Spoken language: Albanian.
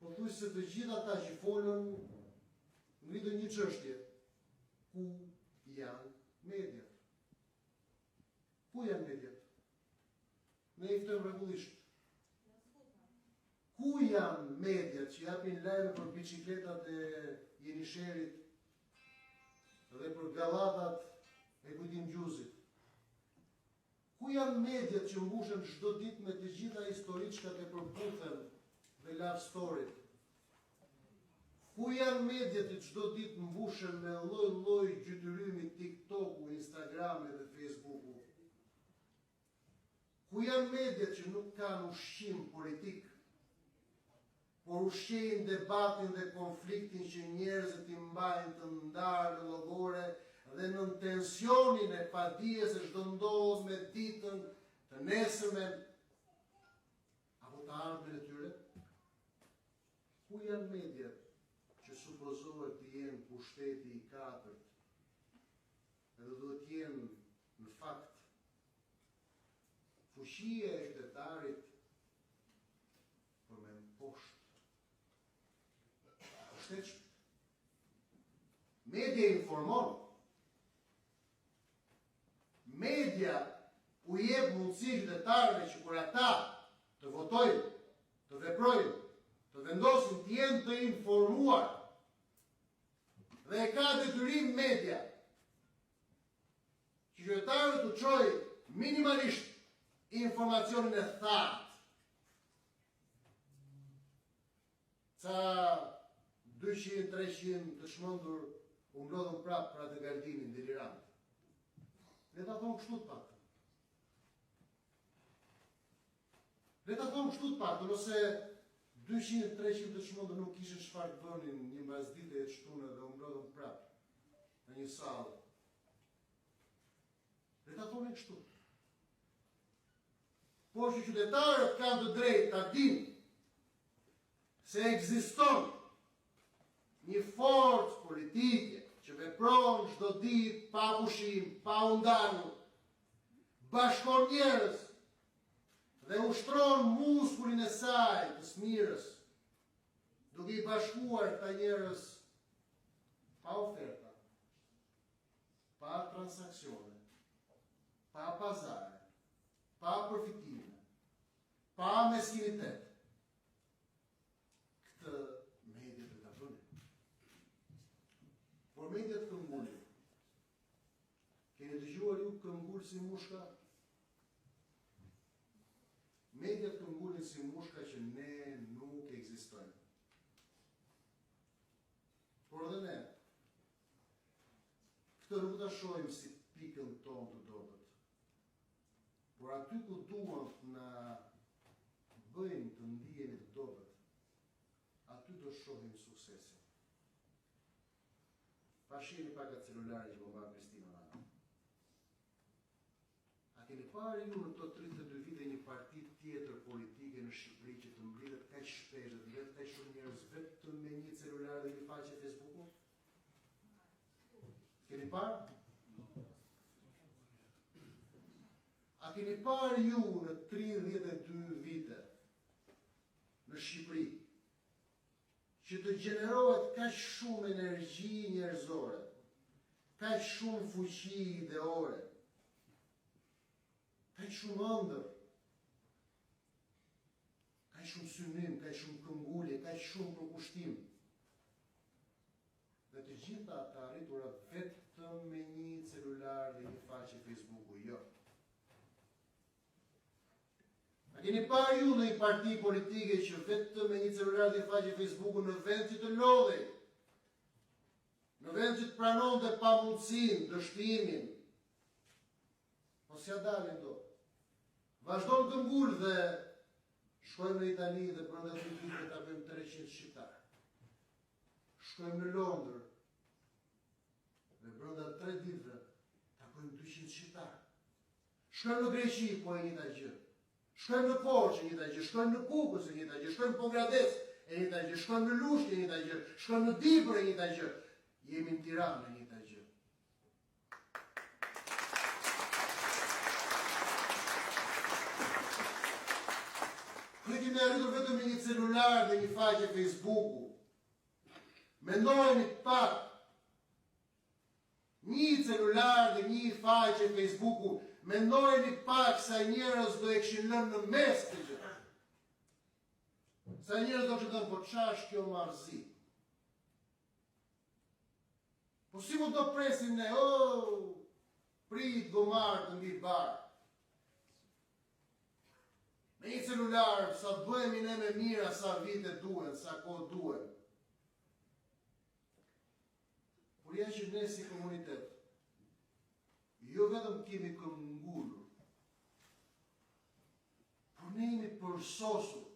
pothuajse të gjithë ata që folën ngritën një çështje. Ku janë mediat? Ku janë mediat? Ne i ftojmë rregullisht. Ku janë mediat që japin lajme për bicikletat e Jenisherit dhe për gallatat e Kujtim Gjuzit? Ku janë mediat që mbushen çdo ditë me të gjitha historiçkat e përputhen dhe love story? Ku janë mediat që çdo ditë mbushen me lloj-lloj gjytyrimi TikToku, Instagrami dhe Facebooku? Ku janë mediat që nuk kanë ushqim politik, por ushqejnë debatin dhe konfliktin që njerëzit i mbajnë të ndarë në llogore dhe në tensionin e padijes se çdo ndodh me ditën të nesërmen apo të ardhmen e tyre? Ku janë mediat që supozohet të jenë pushteti i katërt edhe duhet të jenë në fakt fuqia e qytetarit për me poshtë? Media informon. Media u jep mundësi qytetarëve që kur ata të votojnë, të veprojnë, të vendosin të jenë të informuar. Dhe e ka detyrim media që qytetarët të çojë minimalisht informacionin e thatë. Ca 200-300 të shmëndur u mblodhën prapë për atë gardimin delirant. Le ta thonë kështu të paktën. Le ta thonë kështu të paktën, ose 200-300 të shmëndur nuk kishin çfarë të bënin një mbasdite e shtunë dhe u mblodhën prapë në një sallë. Le ta thonë kështu. Por që qytetarët kanë të drejtë ta dinë se ekziston një forcë politike që vepron çdo ditë pa pushim, pa u ndalur, bashkon njerëz dhe ushtron muskulin e saj të smirës, duke i bashkuar këta njerëz pa oferta, pa transaksione, pa pazare, pa përfitime, pa meskinitet. Këtë mediat e ta bënin. Por mediat këmbgulin. Keni dëgjuar ju këmbgul si mushka? Mediat këmbgulin si mushka që ne nuk ekzistojmë. Por edhe ne, këtë nuk ta shohim si pikën tonë të dobët. Por aty ku duan të na bëjnë të ndihemi të dobët, aty do shohim suksesin. Pa shihni pak atë celulari që po mban Kristina Nana. A keni parë ju në këto 32 vite një parti tjetër politike në Shqipëri që të mblidhet kaq shpesh dhe të mbledh kaq shumë njerëz vetëm me një celular dhe një faqe Facebooku? Keni parë? A keni parë ju në 32 vite në Shqipëri që të gjenerohet kaq shumë energji njerëzore, kaq shumë fuqi ideore, kaq shumë ëndër, kaq shumë synim, kaq shumë këmbgulje, kaq shumë përkushtim. Dhe të gjitha të arritura vetëm me një celular dhe një faqe Facebooku, jo. A keni parë ju në një parti politike që vetëm me një celular dhe një faqe Facebooku në vend që të lodhej, në vend që të pranon dhe pamundësinë, dështimin, po s'ja dalin do. Vazhdon këmbgul dhe shkojmë në Itali dhe brenda 3 viteve ta bëjmë 300 shqiptarë. Shkojmë në Londër dhe brenda 3 ditëve ta bëjmë 200 shqiptarë. Shkojmë në Greqi, po e njëjta gjë. Shkojmë në Korçë, e njëjta gjë. Shkojmë në Kukës, e njëjta gjë. Shkojmë në Pogradec, e njëjta gjë. Shkojmë në Lushnjë, e njëjta gjë. Shkojmë në Dibër, e njëjta gjë. Jemi në Tiranë, e njëjta gjë. Ne kemi arritur vetëm me një celular dhe një faqe Facebooku. Mendojeni pak. Një celular dhe një faqe Facebooku. Mendojeni pak sa njerëz do e kishin lënë në mes këtë gjë. Sa njerëz do të thonë, po ç'ash kjo marrëzi? Po si mu do presim ne, prit gomar të mbi barë. Me një celular, sa të bëhemi ne me mira, sa vite duen, sa kohë duen. Por janë që ne si komunitet, jo vetëm kemi këmbgullur, por ne jemi përsosur